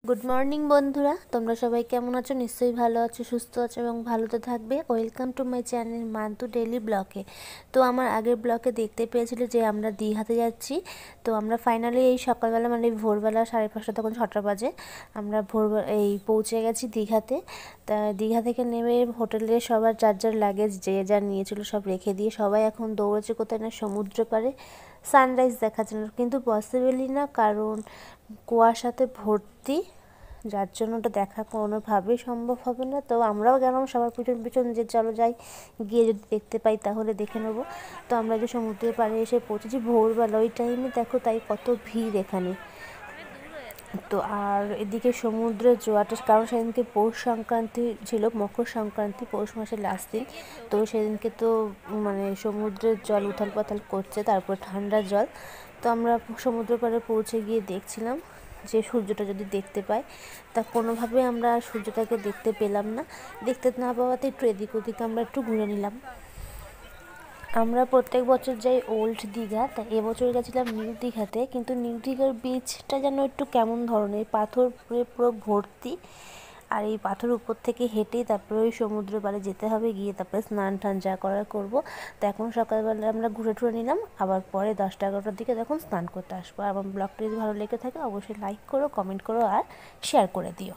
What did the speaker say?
Good morning বন্ধুরা, তোমরা সবাই কেমন আছো? নিশ্চয়ই ভালো আছো, সুস্থ আছো এবং ভালোতে থাকবে। Welcome to my channel Mantu daily ব্লগে। তো আমার আগের ব্লগে দেখতে পেয়েছিল যে আমরা দীঘাতে যাচ্ছি। তো আমরা ফাইনালি এই সকালবেলা মানে ভোরবেলা 5:30 তখন 6টা বাজে আমরা পৌঁছে গেছি দীঘাতে। তা দীঘা থেকে নেমে হোটেলে সবার যার যার লাগেজ যে যা নিয়েছিল সব রেখে দিয়ে সবাই এখন দৌড়েছে কোথায় না সমুদ্র পাড়ে সানরাইজ দেখার জন্য, কিন্তু পসিবলই না, কারণ কুয়াশাতে ভর্তি, যার জন্য ওটা দেখা কোনোভাবেই সম্ভব হবে না। তো আমরাও গেলাম সবার পিছন পিছন যে চলো যাই, গিয়ে যদি দেখতে পাই তাহলে দেখে নেবো। তো আমরা যে সমুদ্রের পাড়ে এসে পৌঁছেছি ভোরবেলা, ওই টাইমে দেখো তাই কত ভিড় এখানে। তো আর এদিকে সমুদ্রের জোয়ারটা, কারণ সেদিনকে পৌষ সংক্রান্তি ছিল, মকর সংক্রান্তি, পৌষ মাসের লাস্ট দিন। তো সেদিনকে তো মানে সমুদ্রের জল উথাল পাথাল করছে, তারপর ঠান্ডা জল। তো আমরা সমুদ্র পাড়ে পৌঁছে গিয়ে দেখছিলাম যে সূর্যটা যদি দেখতে পাই, তা কোনোভাবে আমরা সূর্যটাকে দেখতে পেলাম না। দেখতে না পাওয়াতে একটু এদিক ওদিক আমরা একটু ঘুরে নিলাম। আমরা প্রত্যেক বছর যাই ওল্ড দীঘা, তা এবছর গেছিলাম নিউ দীঘাতে, কিন্তু নিউ দীঘার বিচটা যেন একটু কেমন ধরনের, পাথর পুরো ভর্তি। আর এই পাথর উপর থেকে হেঁটেই তারপরে ওই সমুদ্র পাড়ে যেতে হবে, গিয়ে তারপরে স্নান টান যা করার করবো। তো এখন সকালবেলা আমরা ঘুরে টুরে নিলাম, আবার পরে 10টা-11টার দিকে তখন স্নান করতে আসবো। আর আমার ব্লগটা যদি ভালো লেগে থাকে অবশ্যই লাইক করো, কমেন্ট করো আর শেয়ার করে দিও।